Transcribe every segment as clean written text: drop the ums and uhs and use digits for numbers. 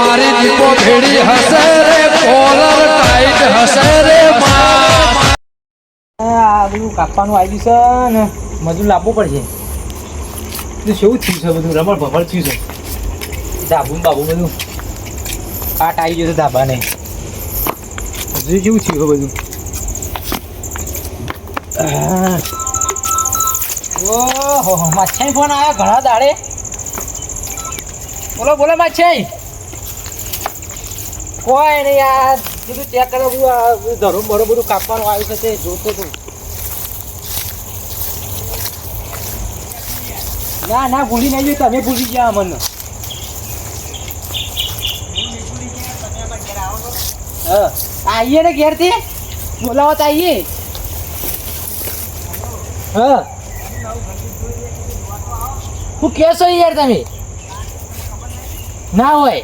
મારી દીપો ભેડી હશે રે કોલર ટાઈટ હશે રે આ બધું કાપવાનું આવી ગયું છે ને મજૂર લાવવું પડશે. શું થયું છે બધું રમણ ભમણ થયું છે. ધાબુ બાબુ બધું કાટ આવી ગયો છે ધાબાને. હજુ જેવું થયું છે બધું. ઓહો માછાઈ ફોન આવ્યો ઘણા દાડે. બોલો બોલો માછાઈ. કોઈ નહીં યાર બધું ચેક કરો બધું ધરો બરો બધું કાપવાનું આવ્યું છે તે જોતો તું. ના ના ભૂલી નહીં ગયું તમે ભૂલી ગયા મને. હા આવીએ ને ઘેરથી બોલાવો તો આવીએ. હા હું કેશો યાર તમે ના હોય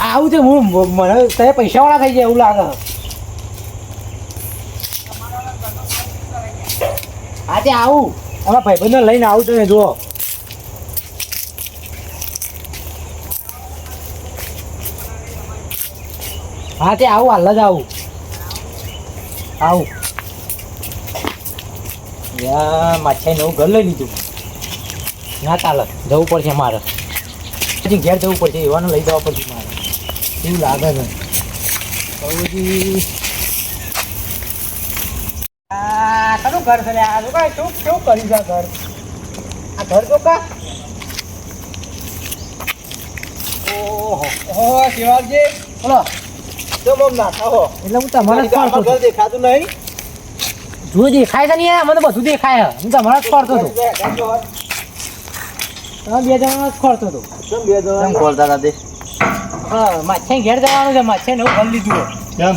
આવું છે હું મને તમે પૈસાવાળા થઈ જાય એવું લાગે. આજે આવું અમારા ભાઈબંધને લઈને આવું તમે જુઓ. હા તે આવું હાલ જ આવું માછાઈ નવું ઘર લઈ લીધું. ના ચાલે જવું પડશે મારે પછી ઘેર જવું પડશે એવાનું લઈ જવા પડશે મારે એવું લાગે છે. કયું ઘર છે આ લોકો શું કેવું કર્યું છે ઘર. આ ઘર તો કા ઓહો શિવાજી બોલો તો બમ નાખા હો એટલે હું તમારે ઘર દેખાતું નહીં. જો દેખાય છે ને મને બધું દેખાય હું તમારા જ ખોરતો હતો. તમે બે જણા જ ખોરતો હતો. બે જણા ખોરતા હતા તે. હા માછાઈ ઘેર જવાનું છે. માછાઈ નવું ઘર લીધું. કેમ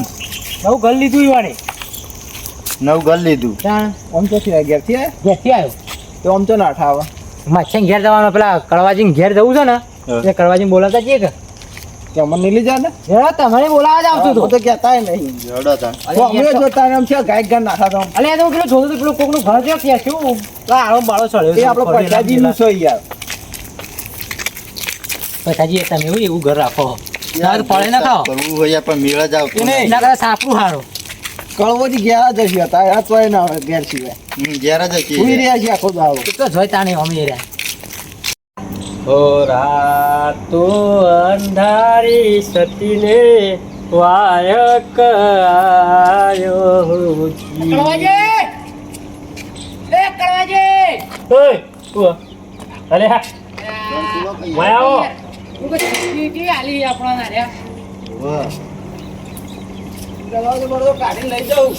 નવું ઘર લીધું ઈવાને નવું ઘર લીધું. આમ ચોથી ઘેરથી આવ્યો તો આમ તો ના ઠાવ માછાઈ ઘેર જવાનું. પેલા કડવાજી ઘેર જવું છે ને એ કડવાજી બોલાવતા જઈએ કે મને નહીં લીધા ને તમારે બોલાવા જ આવતું હતું તો કહેતા નહીં જોતા એમ છે ગાય ઘર નાખા તો અલે તો પેલો જોતો પેલો કોકનું ઘર છે કે શું આળો બાળો ચડ્યો એ આપણો પૈસાજી નું છે યાર. પૈસાજી તમે એવું ઘર રાખો પડે ના ખાઓ કરવું હોય પણ મેળ જ આવતો એના કરતા સાપરું હારો કળવોથી ઘેર જ હશે હતા આ તો ના આવે ઘેર સિવાય ઘેર જ હશે ઉઈ રહ્યા છે આખો દાડો તો જોઈ તાણે અમે રહ્યા. ઓ રાતો અંધારી સતીને વાયક આયો અરે હા કાઢીને લઈ જાઉં.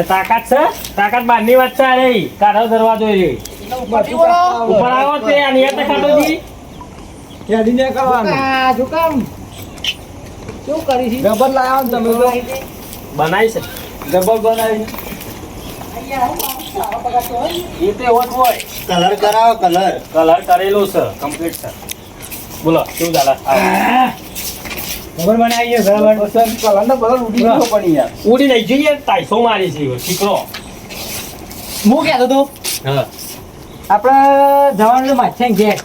તાકાત છે તાકાત બહારની વાત છે. અરે કાઢો દરવાજો ઉપર આવો તે નિયત ખાટોજી યાદીને કરવાનું. શું કામ શું કરી છે ગબર લાવ્યા ને તમે બનાવી છે ગબર બનાવી એ તો એવો જ હોય. કલર કરાવો કલર કરેલો છે કમ્પ્લીટ છે. બોલો શું ચાલે ખબર બનાવી છે બરાબર. કલર ને બરાબર ઉડી ગયો પણ યાર ઉડી નહીં જોઈએ તાઈસો મારી છે શીખરો હું કહેતો હતો. હા આપણે જવાનું માછાઈ ઘેર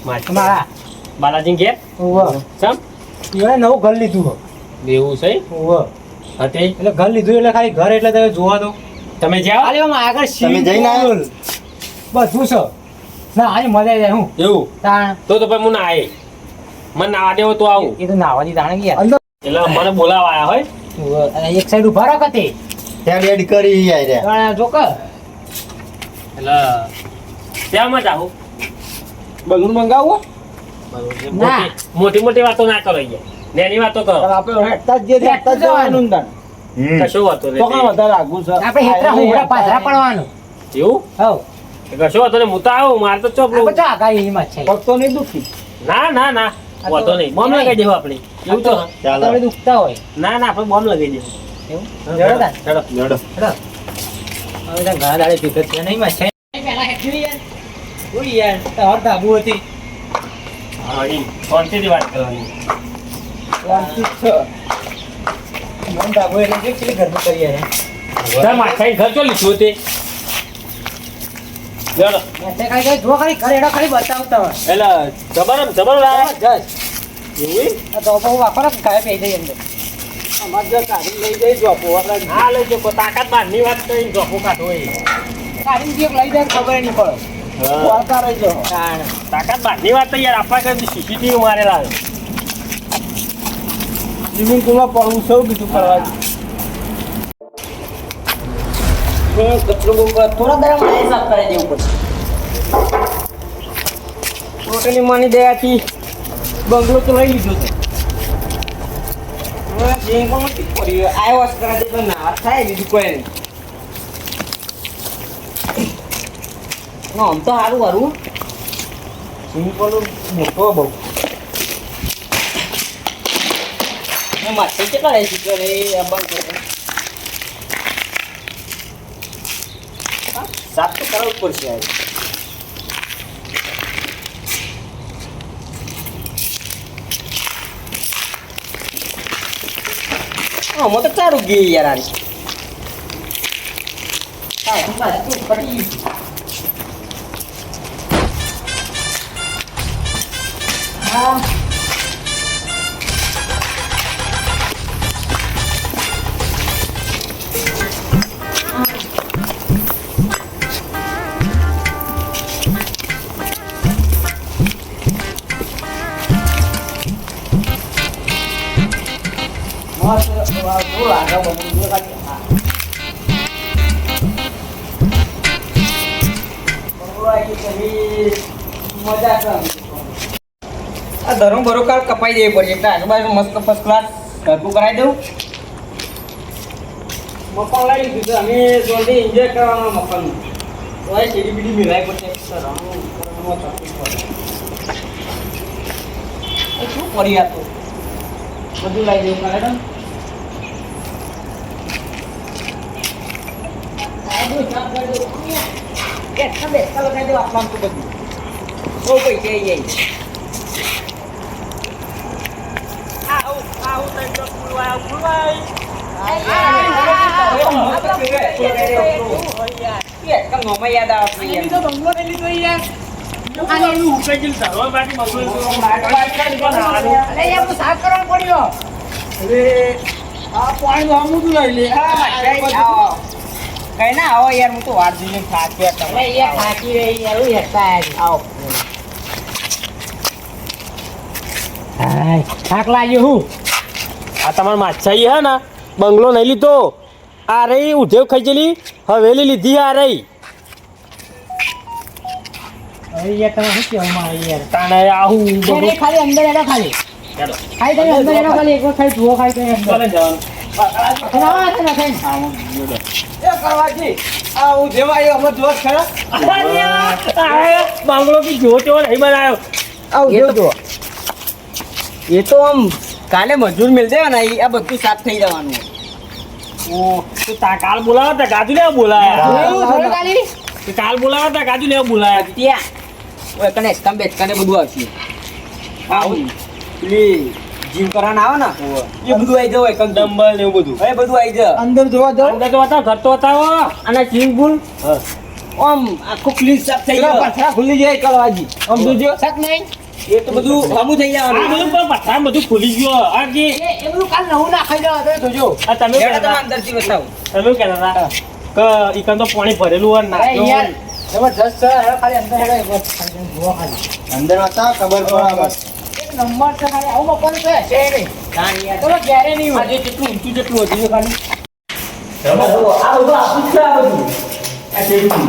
મારા બાલાજી ઘેર ચમ એને નવું ઘર લીધું એવું છે હતી એટલે ઘર લીધું એટલે ખાલી ઘર એટલે તમે જોવા દો તમે જાઓ આગળ તમે જઈને આવ્યો બધું છે ના આજે મજા જાય હું એવું તાણ તો પછી હું ના આવે મને નાવા દેવો તો આવું એ તો નાવાની તાણે ગયા એટલે મને બોલાવા આવ્યા હોય એક સાઈડ ઉભા રાખો તે ત્યાં રેડ કરી યાર જો કે એટલે ત્યાંમાં જાઉં બલૂન મંગાવો મોટી મોટી વાતો ના કરો યાર નાની વાતો કરો. આપણે હેઠતા જ જવાનું કશો વાતો તો કાં વધારે આગું છે આપણે હેઠા હોડા પાછરા પડવાનું એવું હવ કશો વાતો ને હું તો આવું મારે તો ચોપડું બધા આગાઈ એમાં છે પગ તો નહીં દુખી ના વાતો નહીં બોમ્બ લગાવી દેવું આપણે એવું તો આપણે દુખતા હોય ના આપણે બોમ્બ લગાવી દેવું એવું જડો હવે ઘણા દાડે ભેગત છે નહીં માં છે પહેલા હેઠી યાર ઓય યાર તાર ધાબુ હતી હા ઈ કોણથી વાત કરવાની વાંચી છે મન ધાબુ એટલે કેટલી ઘર કરી યાર તાર માથાઈ ઘર ચો લીધું તે ચાલો એટલે ખાલી જો ખાલી ઘરે એનો ખાલી બતાવતા હોય એટલે જબર લાયા જજ એવું આ તો બહુ વાપરો ઘરે પી જઈ અંદર અમાર જો કાઢી લઈ જઈ જોપો આપણે હા લઈ જો તાકાત બારની વાત કરી જોખો કાઢો એ કાઢીને જે લઈ જાય ખબર નહીં પડે બોલતા રહેજો તાકાત બારની વાત તો યાર આપણા કઈ સીસીટીવી મારેલા છે. સ્વિમિંગ પુલમાં પડવું સૌ કીધું કરવા થોડા દરા મારે સાફ કરી દેવું પડે ટોટલી માની દયાથી બંગલો તો લઈ લીધો છે હવે જે પણ નથી કર્યું આ વોશ કરા દે તો ના થાય બીજું કોઈ નહીં આમ તો સારું સારું સ્વિમિંગ પુલ મોટો બહુ માથે કેટલા રહે છે બંધ કરે સાફ તો કરવું પડશે યાર આમાં તો સારું ગયું યાર આ પડી હા ધરું ભરો કાલ કપાઈ દેવી પડશે એટલે આજુબાજુ મસ્ત ફર્સ્ટ ક્લાસ ઘરકું કરાવી દઉં મકાન લઈ લીધું છે અમે જલ્દી એન્જોય કરવાના મકાન તો સીડી બીડી મિલાવી પડશે શું કરી આ તો બધું લઈ દેવું કરે કઈ ના આવો યાર હું તો વાત જોઈને થાકી રહી યાર આવો થાક લાગ્યો હું આ તમારા માછાઈ હે ને બંગલો નહીં લીધો આ રહી ઉધેવ ખજેલી હવેલી લીધી આ રહી હવે યાર તમે શું કહેવા માંગે યાર તાણે આવું ખાલી ખાલી અંદર એનો ખાલી ચાલો ખાલી તમે અંદર એનો ખાલી એક વખત જુઓ ખાલી તમે અંદર ચાલે જવાનું કરવાજી આ હું જેવા આવ્યો અમે જોવા ખરા બંગલો બી જો તો નહીં બનાવ્યો એ તો આમ કાલે મજૂર મિલ દેવાના આ બધું સાફ થઈ જવાનું ઓ તો કાલ બોલાવા તા ગાજુ લેવા બોલાયા કાલ બોલાવા તા ગાજુ લેવા બોલાયા ત્યાં ઓય કને સ્તંભ કને બધું આવશે આવું પેલી જીમ કરવાના આવે ને એ બધું આવી જાય કંઈક ડમ્બલ ને એવું બધું એ બધું આવી જાય અંદર જોવા જાવ અંદર તો બતાવો ઘર તો બતાવો અને સ્વિમિંગ પૂલ આમ આખું ક્લીન સાફ થઈ જાય પથરા ખુલી જાય કરવાજી આમ જોજો સક નહીં એ તો બધું હમું થઈ આ જવાનું બધું પણ પથરા બધું ખુલી ગયો આ કે એ બધું કાલ નવું નાખાઈ દેવા તો જોજો આ તમે તમે કહેતા અંદરથી બતાવો તમે કહેતા હતા કે ઈકન તો પાણી ભરેલું હોય અરે યાર નાખ્યો જબરજસ્ત છે હેડો ખાલી અંદર હેડો એક વખત ખાલી જુઓ ખાલી અંદર હતા ખબર પડે એક નંબર છે ખાલી આવું મકાન છે નહીં ચલો ક્યારે નહીં હોય જેટલું ઊંચું જેટલું હતું ખાલી આ બધું આપું છે આ બધું આ જેટલું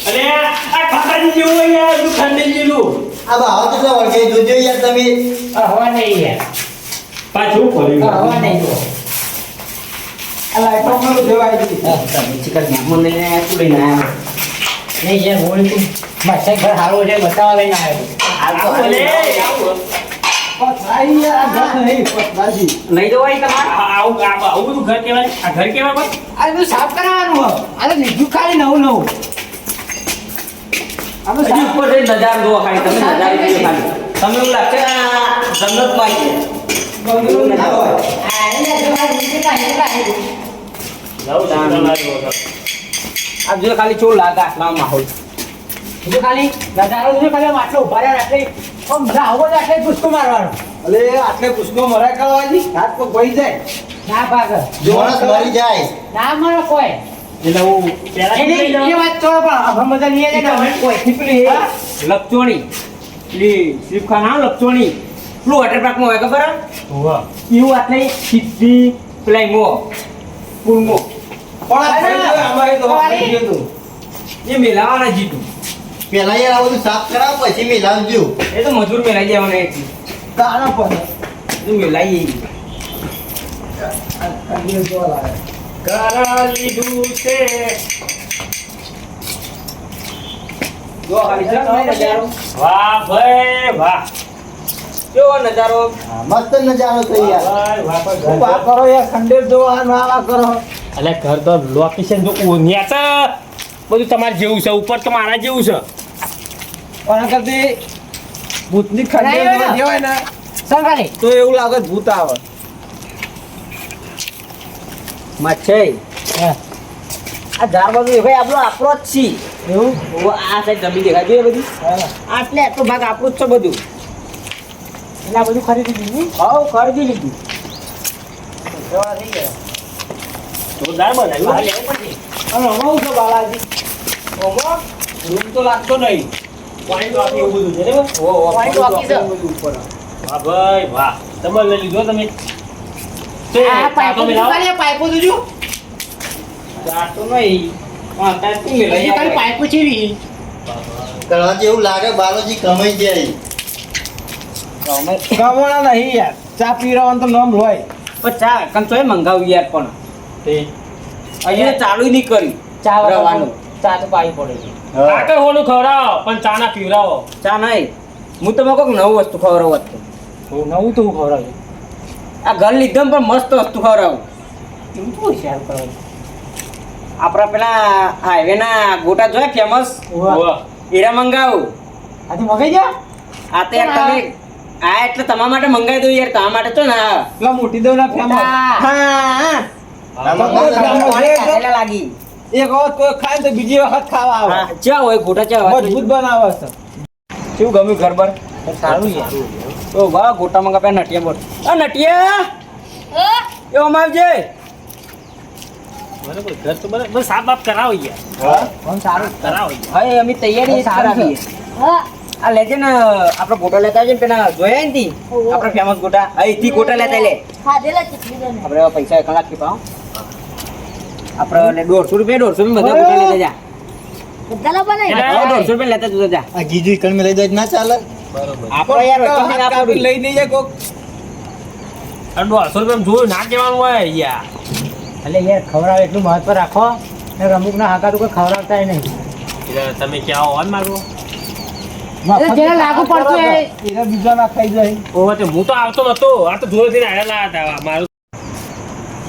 અરે આ ખાતાજી જેવું હોય યાર તું ખાંડી જેલું આ ભાવ કેટલા વળગે જોજો યાર તમે હવા નહીં યાર પાછું પડ્યું હવા નહીં તો આ લાઈટો માં જોવા આવી તમે ચિકન મહેમાન લઈને આવ્યા તું લઈને આવ્યા નહીં યાર બોલ તું માછા ઘર હારો છે બતાવવા લઈને આવ્યો હાલ તો અરે પથરાઈ યાર આ ઘર નહીં પથરાજી નહીં જવાય તમારે આવું બધું ઘર કહેવાય આ ઘર કહેવાય બસ આ બધું સાફ કરાવવાનું હોય આ તો નીચું ખાલી નવું નવું હજી ઉપર જઈને નજારો જોવા ખાલી તમે નજારો જોઈ ખાલી તમને એવું લાગશે આ જન્નતમાં છે બંગલો ના હોય જાઉં આ જો ખાલી ચોર લાગે આટલા માહોલ જો ખાલી નજારો જો ખાલી માટલો ઉભા રહ્યા એટલે આમ રાહો જ એટલે પુષ્કો મારવાનો અલે આટલે પુષ્પો મરાય કાઢવાની હાથ પગ વહી જાય ના ભાગ માણસ મરી જાય ના મારો કોઈ એટલે હું પહેલા એની એ વાત છોડો પણ આપણે બધા નહીં જાય ને કોઈ થીપલી લપચોણી પેલી શ્રીફખાન આવે લપચોણી પેલું વોટર પાર્કમાં હોય ખબર વાહ એવું આટલે સીધી પેલા મો પૂલમો પણ આ થઈ ગયું, અમારે તો થઈ ગયું હતું. એ મેલાવાના જીતું પેલા યાર આ બધું સાફ કરાવ પછી મિલાવજો એ તો મજૂર મેલાઈ દેવાના એક કાણા પર એ મેલાઈ કરા લીધું છે જો ખાલી છે ને નજારો વાહ ભાઈ વાહ કેવો નજારો મસ્ત નજારો થઈ યાર ભાઈ વાહ ભાઈ શું વાત કરો યાર ખંડેર જો આ ના કરો અલે ઘર તો લોકેશન જો ઊંઘ્યા છે બધું તમારે જેવું છે ઉપર તો મારા જેવું છે પણ આ કરતી ભૂતની ખંડેર નહીં હોય ને. જેવાય ને સંગાલી તો એવું લાગે છે ભૂત આવે મચ્છઈ આ ઝાડ બધું દેખાય આપણો જ છી એવું આ સાઈડ જમીન દેખાય જોઈએ બધી આટલે આટલો ભાગ આપણું જ છે બધું એટલે આ બધું ખરીદી દીધું હાવ ખરીદી લીધું જવા થઈ ગયા જોરદાર બનાવ્યું હાલે એવું પછી અને હમણાં છે બાલાજી ઓમો રૂમ તો લાગતો નહીં પાણી તો આપી એવું બધું છે ને પાણી તો આપી છે. વાહ ભાઈ વાહ તમારે લઈ લીધો તમે તે આ પાઇપો તમે તો લાવો. ખાલી આ પાઇપો તો જો જાતો નહીં પણ અત્યારે શું હજી મેલાઈ ખાલી પાઇપો ચીવી કરવા જેવું લાગે બાલોજી કમાઈ જાય અમે કમાણા નહીં યાર ચા પીરાવાનું તો નામ હોય પણ ચા કંચોય મંગાવ્યું યાર પણ તે અહીંયા ચાલુ નહીં કર્યું ચા રવાનું ચા તો પાવી પડે છે કાકર હોનું ખવડાવો પણ ચા ના પીવડાવો ચા નહીં હું તમે કોઈક નવું વસ્તુ ખવડાવું હતું નવું તો હું ખવડાવ્યું આ ઘર લીધો પણ મસ્ત વસ્તુ ખવડાવું એવું તો હોશિયાર કરાવું આપણા પેલા હાઈવે ના ગોટા જોયા ફેમસ વાહ હીરા મંગાવું આજે મગાઈ જા આ તો યાર તમે આ એટલે તમારા માટે મંગાવી દઉં યાર તમારા માટે તો ના પેલા મોટી દેવના ફેમસ હા ખાધેલા લાગી એક વખત કોઈ ખાય ને તો બીજી વખત ખાવા આવે હા ચા હોય ગોટા ચા હોય મજબૂત બનાવે છે શું ગમ્યું ઘર પર સારું યાર તો વાહ ગોટા મંગા નટિયા બોલ આ નટિયા એ ઓમ આવજે બરાબર ઘર તો બરાબર સાફ બાફ કરાવો યાર પણ સારું કરાવો હવે અમે તૈયારી સારું છે. કરાવીએ આ લેજે ને આપણે ગોટા લેતા આવજે ને પેલા જોયા ને તી આપણે ફેમસ ગોટા અહીંથી ગોટા લેતા લે ખાધેલા ચીકલી બને આપણે હવે પૈસા 1 લાખ થી પાવ આપણે 150 રૂપિયા બધા ગોટા લેતા જા બધાલા બનાવી એટલે- 150 રૂપિયા લેતા તું જા આ ગીજુ ઈકણ માં લઈ જાય ના ચાલે આપણે યાર વચન ના પાડું. લઈ નહીં જાય કોક 150 રૂપિયા જોયું ના કહેવાનું હોય યાર એટલે યાર ખવડાવે એટલું મહત્વ રાખો ને અમુક ના હાકા તો કોઈ ખવડાવતા નહીં એટલે તમે ક્યાં હોન માગો એટલે જેને લાગુ પડતું એ એના બીજા ના ખાઈ જાય ઓવે તે હું તો આવતો નતો આ તો જોરથી આવેલા હતા મારું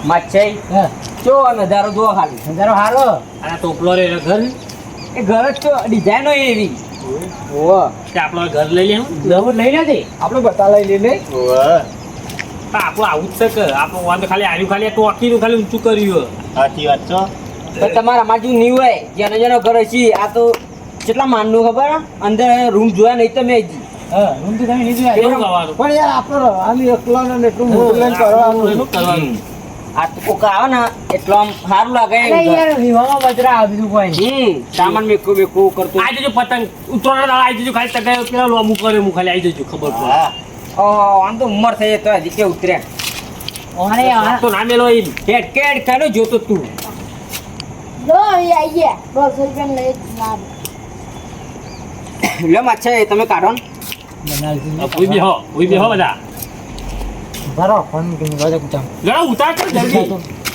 માછઈ હા, જો નજારો જો ખાલી નજારો હારો આ ટોપલો રે એના ઘર એ ઘર જ તો ડિઝાઇન હોય એવી ઓહ કે આપણો ઘર લઈ લે નવું લઈ નથી આપણે બતા લઈ લે આપણું આવું જ છે કે આપણું વાંધો ખાલી આવ્યું ખાલી ટોકીનું ખાલી ઊંચું કર્યું સાચી વાત છો પણ તમારા અમાર જેવું નહીં હોય જેનો જેનો ઘર હશે આ તો કેટલા માનનું ખબર હે? અંદર રૂમ જોયા નહીં તમે હજી હા રૂમ તો તમે લીધું કેવું યાર. કરવાનું પણ યાર આપણે આની એકલા ને એટલું મોટું લઈને કરવાનું શું કરવાનું આ તો કોક આવે ને એટલો આમ સારું લાગે એમ અરે ઘર. યાર વિવામાં બજરા આવે બીજું કોઈ નહીં. સામાન મેકો બેકો કરતો આ જજો પતંગ ઉત્તરાયણ આવી જજો ખાલી તગાય પેલા લોમું કરે હું ખાલી આવી જજો ખબર પડે હા આમ તો ઉંમર થઈ તો હજી કે ઉતરે અરે યાર તો ના મેલો એમ કેટ કેટ ખાનો જોતો તું લો અહીં આઈએ 200 રૂપિયા લઈ ના લે માછા તમે કાઢો ને ઉઈ બેહો બધા ભરો ફોન કરી વાજે કુચામ ઘણા ઉતાર કર જલ્દી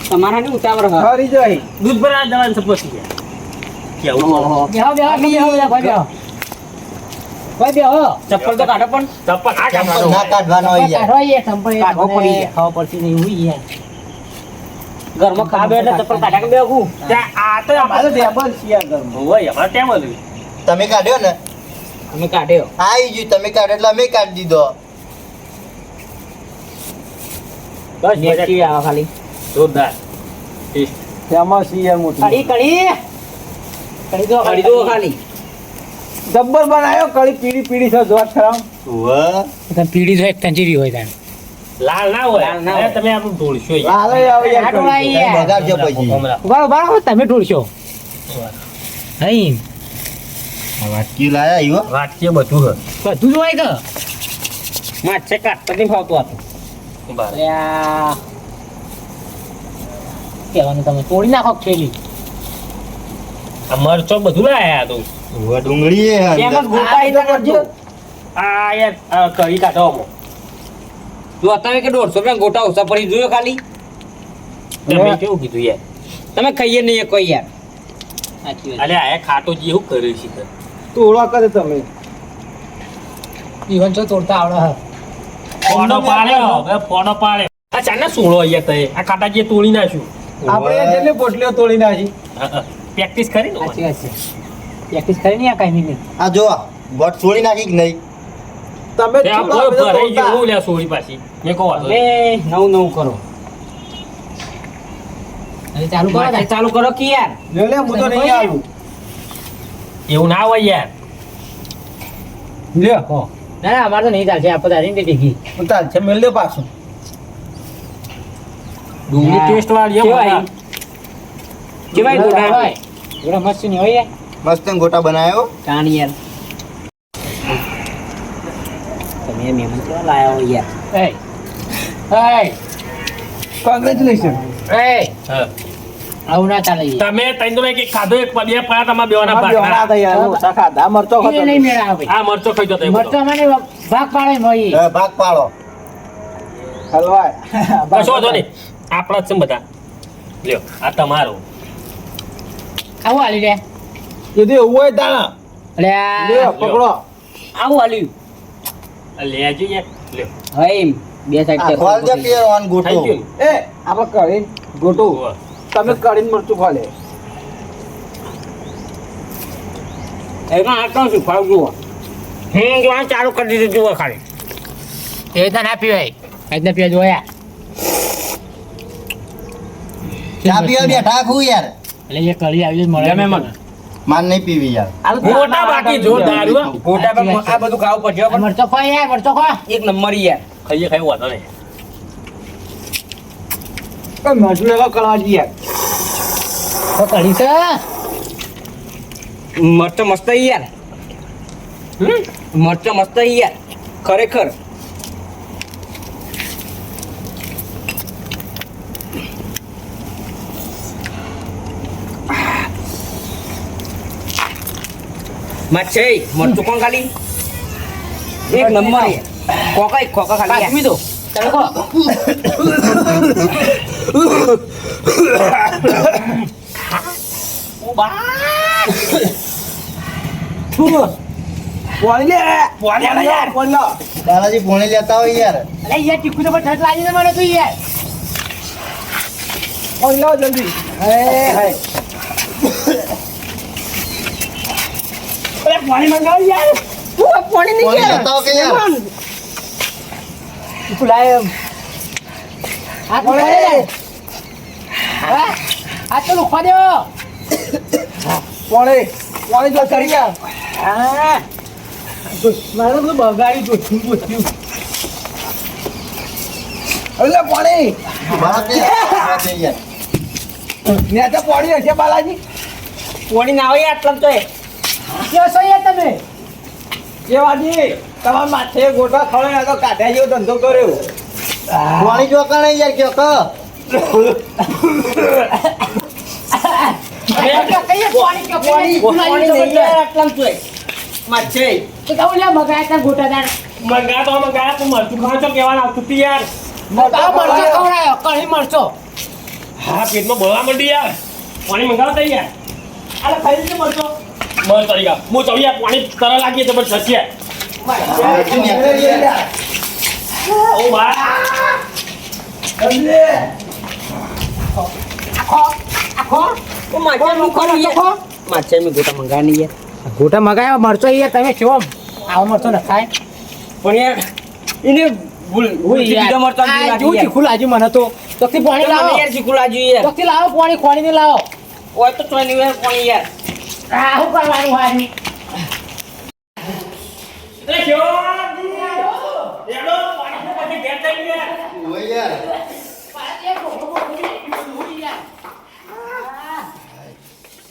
તમારા ને ઉતાવળ હ ખરી જાય દૂધ ભરા જવાનું સપોસ કેવું ઓહો. બેહો બેહો બેહો બેહો કોઈ બેહો કોઈ બેહો ચપ્પલ તો કાઢો પણ ચપ્પલ આ કાઢવાનો ના કાઢવાનો હોય યાર કાઢો યાર સંપલ કાઢવો પડી જાય. ખાવા પડશે નહીં હું યાર ઘરમાં ખાવા એટલે ચપ્પલ કાઢ્યા કે બેગું ત્યાં આ તો આ તો ટેબલ છે યાર ઘરમાં હોય અમારે ત્યાં બધું તમે કાઢ્યો ને અમે કાઢ્યો આવી ગયું તમે કાઢ્યો એટલે અમે કાઢી દીધો બસ મજા નેચી આવે ખાલી જોરદાર ફેમસ છે યાર મોટી કડી કડી કરી દો કરી દો ખાલી જબ્બર બનાયો કળી પીળી પીળી છે જોત ખરામ તને પીડી હોય તંજીરી હોય તાણ લાલ ના હોય લાલ ના હોય. તમે આપણું ઢોળશો ઈ. લાલે આવે યાર આ ટોળા કળી. યાર. બગાડજો પછી ઉભા ઉભા રહો, તમે ઢોળશો હઈ વાટકી લાયા ઈવો વાટકીએ બધું બધું જ હોય કે માછ છે કાટ નથી ફાવતું આતું બરાબર અલ્યા કહેવાનું તમે તોડી નાખો ખેલી આ મરચો બધું લાયા તું ડુંગળી એ એમ જ ગોટાઈ તો કરજો આ યાર આ કરી કાઢો આમાં. જો તમે કે 150 રૂપિયા ગોટા ઓછા પડી જોયો ખાલી તમે કેવું કીધું યાર તમે ખાઈએ નહીં કોઈ યાર સાચી વાત અલે આ ખાટો જે એવું કર્યું છે તે. તોડવા કરે તમે જીવન છો તોડતા આવડે હે પોડો પાડ્યો હવે પોડો પાડ્યો આ ચાના સોળો અહીંયા તે આ કાટા જે તોડી નાખ્યું આપણે જેટલી પોટલીઓ તોડી નાખી પ્રેક્ટિસ કરી ને સાચી વાત છે પ્રેક્ટિસ કરી નહીં આ કાંઈ નહીં આ જો બોટ છોડી નાખી કે નહીં તમે તે આ બોલ ભરાઈ ગયું હું લ્યા સોળી પાછી મેં કહો વાંધો નહીં. હવે નવું કરો હવે ચાલુ કરો માથે ચાલુ કરો કે યાર લે હું તો નહીં આવું એવું ના હોય યાર લ્યો હો ના ના અમારે તો નહીં ચાલશે આપણે તારી ને ભેગી ઉતાર છે મેલ દે પાછું ડુંગળી ટેસ્ટ વાળી એમ કેવાય? હોય. કેવાય ગોટા હોય એવડા મસ્ત નહીં હોય મસ્ત ગોટા બનાવ્યો કાન યાર તમે મહેમાન કેવા લાયા હોય યાર એ કોંગ્રેચ્યુલેશન એ હા. આવું ના ચાલે ઈ. તમે ત્રણ તો એક ખાધો એક બે પડ્યા તમારા બેવાના અમાર બેવાના ભાગના. હતા યાર ઓછા ખાધા મરચો ઈ ખાતો નહીં મેળા ભાઈ આ મરચો ખાઈ જતો એ બધો. મરચો મને ભાગ પાડે મોઈ ભાગ પાડો હલવાય કશો વાંધો નહીં આપણા જ છે બધા લ્યો આ તમારું આવું હાલી રે એ દે હોય તાણા અલ્યા લ્યો પકડો આવું હાલ્યું આ લેજો યાર લ્યો હવે એમ બે સાઈડ ખોલ દે પીર ઓન ગોટો થઈ ગયું એ આપણે કરીને ગોટો ને? તમે કરીને મરચું ખોલે એમાં આટલું શું ખાવ જુઓ જો આ ચાલુ કરી દીધું જુઓ ખાલી એ રીતના ના પીવાય આ રીતના પીવા જોયા ચા પીવા બેઠા ખું યાર એટલે એ કળી આવી મળે જમે મને. માન નહીં પીવી યાર ગોટા બાકી જોરદાર હો. ગોટા પર આ બધું ખાવું પડશે હો, આ પણ મરચો ખો યાર મરચો ખો એક નંબર યાર ખાઈએ ખાઈ વાંધો નહીં મરચું લેવા કરવા યાર તો કળી છે મરચો મસ્ત યાર મરચો મસ્ત યાર ખરેખર મચ્છે મરચું કોણ ખાલી એક નંબર યાર ખોકા ખાલી યાર. પાછમી દો તમે ખો દાદાજી પોણી લેતા હોય યાર અલે યાર ટીકુ તો પણ ઠટ લાગી ને મને તું યાર પોણી લાવો જલ્દી પાણી મંગાવ યાર પોણી લેતા હો કે યાર તું લાય આ તો પોણી. આ તો લુખવા દેવો પોણી જો કરી યાર હા મારે બધું બગાડી જોયું એટલે પોણી બાળક યાર ને તો પોણી હશે બાલાજી પોણી ના હોય આટલા તો એ કેવો છો યાર તમે કેવાજી તમારા માથે ગોટા ખવડાવ્યા તો કાઢ્યા જેવો ધંધો કર્યો પોણી જો કણે યાર કયો ક પાણી કે પોણી નહીં યાર આટલા તો એ મચ્છે તો કહું લે મગાયા તા ગોટા દાણ મંગાયા તો મરચું ખાવા છો કેવાનું આવતું તું યાર મરચો ખવડાયો કળી મરચો હા પેટમાં બોલવા માંડી યાર પાણી મંગાવો તઈ યાર અરે ખાઈ લીધું મરચો બસ તરી ગયા હું ચાલ યાર પાણી તરા લાગીએ જબરજસ્ત છે ઓ બા ઓ મચ્છે નું ખરું યાર મચ્છે મે ગોટા મંગાની યાર ગોટા મગાયા મરચો યાર તમે છો આવો મરચો ન ખાય પણ યાર એને ભૂલ બીજો મરચો જો તીખું લાગ્યું મને તો તોથી પાણી લાવો યાર શીખુલા જોઈએ યાર તોથી લાવો પાણી ખોણીને લાવો ઓય તો ચોઈ નહીં પાણી યાર શું કરવાનું હારી એ શિવાજી એડો પાણી પછી ઘેર થઈ ગયા ઓય યાર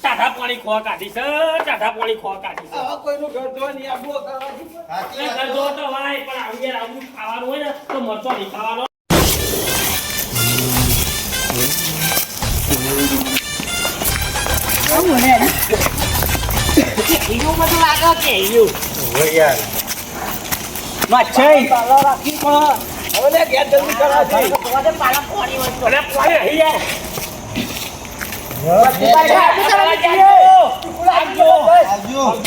ટાઢા પાણી ખોવા કાઢી છે ટાઢા પાણી ખોવા કાઢી છે આવા કોઈનું ઘર જોવા નહીં આબુ કરવાથી સાચી એ ઘર જોવો તો વાય પણ આવું યાર આવું ખાવાનું હોય ને તો મરચો નહીં ખાવાનો એવું બધું લાગે કે એવું ઓય યાર મચ્છઈ હવે લે ઘેર જલ્દી કરાવતી પાલા પાણી હોય અને પાણી અહીં યાર આવજો